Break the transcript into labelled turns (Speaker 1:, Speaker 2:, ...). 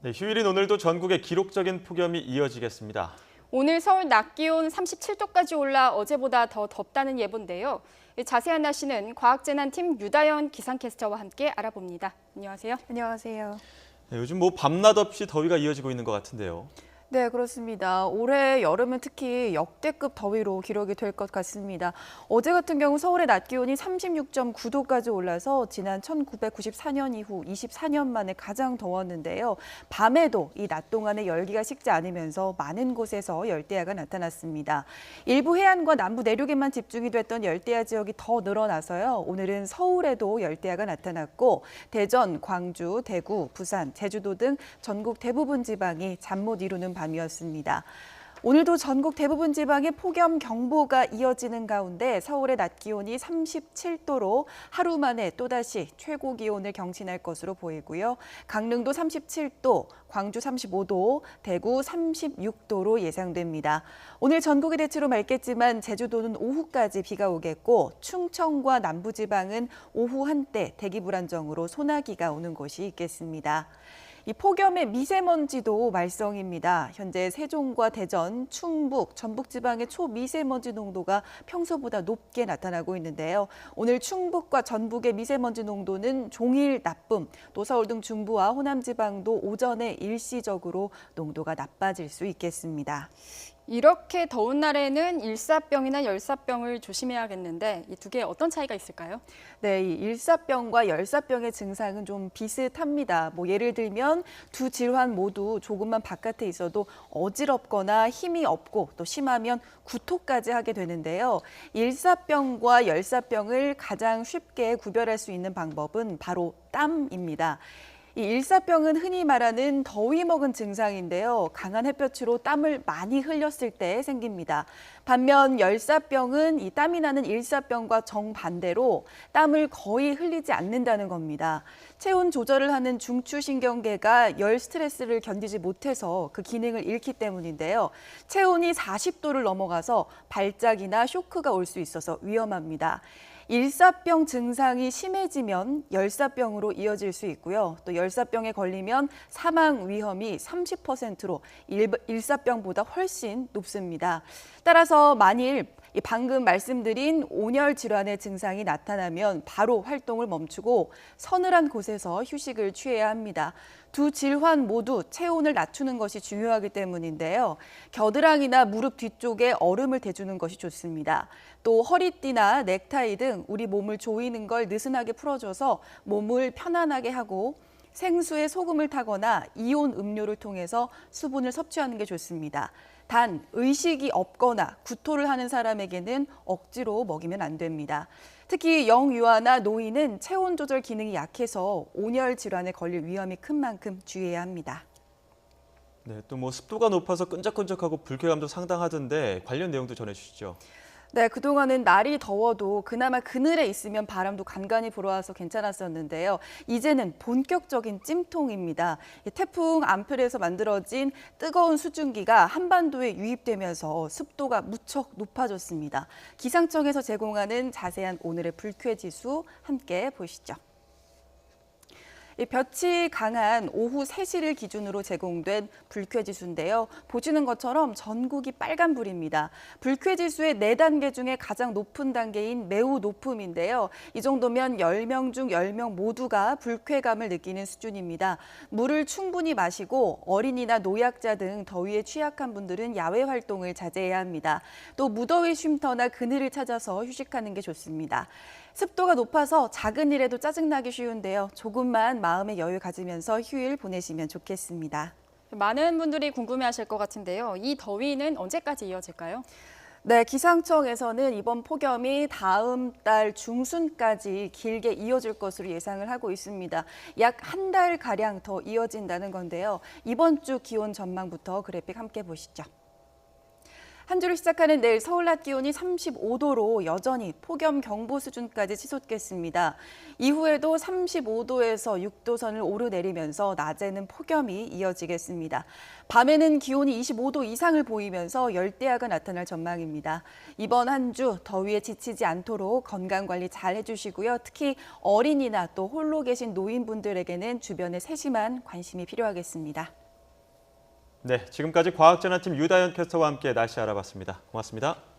Speaker 1: 네, 휴일인 오늘도 전국에 기록적인 폭염이 이어지겠습니다.
Speaker 2: 오늘 서울 낮 기온 37도까지 올라 어제보다 더 덥다는 예보인데요. 자세한 날씨는 과학재난팀 유다연 기상캐스터와 함께 알아봅니다. 안녕하세요.
Speaker 3: 안녕하세요.
Speaker 1: 네, 요즘 밤낮 없이 더위가 이어지고 있는 것 같은데요.
Speaker 3: 네, 그렇습니다. 올해 여름은 특히 역대급 더위로 기록이 될 것 같습니다. 어제 같은 경우 서울의 낮 기온이 36.9도까지 올라서 지난 1994년 이후 24년 만에 가장 더웠는데요. 밤에도 이 낮 동안에 열기가 식지 않으면서 많은 곳에서 열대야가 나타났습니다. 일부 해안과 남부 내륙에만 집중이 됐던 열대야 지역이 더 늘어나서요. 오늘은 서울에도 열대야가 나타났고 대전, 광주, 대구, 부산, 제주도 등 전국 대부분 지방이 잠 못 이루는 밤이었습니다. 오늘도 전국 대부분 지방에 폭염 경보가 이어지는 가운데 서울의 낮 기온이 37도로 하루 만에 또다시 최고 기온을 경신할 것으로 보이고요. 강릉도 37도, 광주 35도, 대구 36도로 예상됩니다. 오늘 전국이 대체로 맑겠지만 제주도는 오후까지 비가 오겠고 충청과 남부지방은 오후 한때 대기 불안정으로 소나기가 오는 곳이 있겠습니다. 이 폭염의 미세먼지도 말썽입니다. 현재 세종과 대전, 충북, 전북지방의 초미세먼지 농도가 평소보다 높게 나타나고 있는데요. 오늘 충북과 전북의 미세먼지 농도는 종일 나쁨, 또 서울 등 중부와 호남지방도 오전에 일시적으로 농도가 나빠질 수 있겠습니다.
Speaker 2: 이렇게 더운 날에는 일사병이나 열사병을 조심해야겠는데 이 두 개 어떤 차이가 있을까요?
Speaker 3: 네, 이 일사병과 열사병의 증상은 좀 비슷합니다. 예를 들면 두 질환 모두 조금만 바깥에 있어도 어지럽거나 힘이 없고 또 심하면 구토까지 하게 되는데요. 일사병과 열사병을 가장 쉽게 구별할 수 있는 방법은 바로 땀입니다. 이 일사병은 흔히 말하는 더위 먹은 증상인데요. 강한 햇볕으로 땀을 많이 흘렸을 때 생깁니다. 반면 열사병은 이 땀이 나는 일사병과 정반대로 땀을 거의 흘리지 않는다는 겁니다. 체온 조절을 하는 중추신경계가 열 스트레스를 견디지 못해서 그 기능을 잃기 때문인데요. 체온이 40도를 넘어가서 발작이나 쇼크가 올 수 있어서 위험합니다. 일사병 증상이 심해지면 열사병으로 이어질 수 있고요. 또 열사병에 걸리면 사망 위험이 30%로 일사병보다 훨씬 높습니다. 따라서 만일 방금 말씀드린 온열 질환의 증상이 나타나면 바로 활동을 멈추고 서늘한 곳에서 휴식을 취해야 합니다. 두 질환 모두 체온을 낮추는 것이 중요하기 때문인데요. 겨드랑이나 무릎 뒤쪽에 얼음을 대주는 것이 좋습니다. 또 허리띠나 넥타이 등 우리 몸을 조이는 걸 느슨하게 풀어줘서 몸을 편안하게 하고 생수에 소금을 타거나 이온 음료를 통해서 수분을 섭취하는 게 좋습니다. 단 의식이 없거나 구토를 하는 사람에게는 억지로 먹이면 안 됩니다. 특히 영유아나 노인은 체온 조절 기능이 약해서 온열 질환에 걸릴 위험이 큰 만큼 주의해야 합니다.
Speaker 1: 네, 또 습도가 높아서 끈적끈적하고 불쾌감도 상당하던데 관련 내용도 전해주시죠.
Speaker 3: 네, 그동안은 날이 더워도 그나마 그늘에 있으면 바람도 간간히 불어와서 괜찮았었는데요. 이제는 본격적인 찜통입니다. 태풍 암풀에서 만들어진 뜨거운 수증기가 한반도에 유입되면서 습도가 무척 높아졌습니다. 기상청에서 제공하는 자세한 오늘의 불쾌지수 함께 보시죠. 볕이 강한 오후 3시를 기준으로 제공된 불쾌지수인데요. 보시는 것처럼 전국이 빨간불입니다. 불쾌지수의 4단계 중에 가장 높은 단계인 매우 높음인데요. 이 정도면 10명 중 10명 모두가 불쾌감을 느끼는 수준입니다. 물을 충분히 마시고 어린이나 노약자 등 더위에 취약한 분들은 야외 활동을 자제해야 합니다. 또 무더위 쉼터나 그늘을 찾아서 휴식하는 게 좋습니다. 습도가 높아서 작은 일에도 짜증나기 쉬운데요. 조금만 마음의 여유 가지면서 휴일 보내시면 좋겠습니다.
Speaker 2: 많은 분들이 궁금해하실 것 같은데요. 이 더위는 언제까지 이어질까요?
Speaker 3: 네, 기상청에서는 이번 폭염이 다음 달 중순까지 길게 이어질 것으로 예상을 하고 있습니다. 약 한 달가량 더 이어진다는 건데요. 이번 주 기온 전망부터 그래픽 함께 보시죠. 한 주를 시작하는 내일 서울 낮 기온이 35도로 여전히 폭염경보 수준까지 치솟겠습니다. 이후에도 35도에서 6도 선을 오르내리면서 낮에는 폭염이 이어지겠습니다. 밤에는 기온이 25도 이상을 보이면서 열대야가 나타날 전망입니다. 이번 한 주 더위에 지치지 않도록 건강관리 잘 해주시고요. 특히 어린이나 또 홀로 계신 노인분들에게는 주변에 세심한 관심이 필요하겠습니다.
Speaker 1: 네, 지금까지 과학재난팀 유다현 캐스터와 함께 날씨 알아봤습니다. 고맙습니다.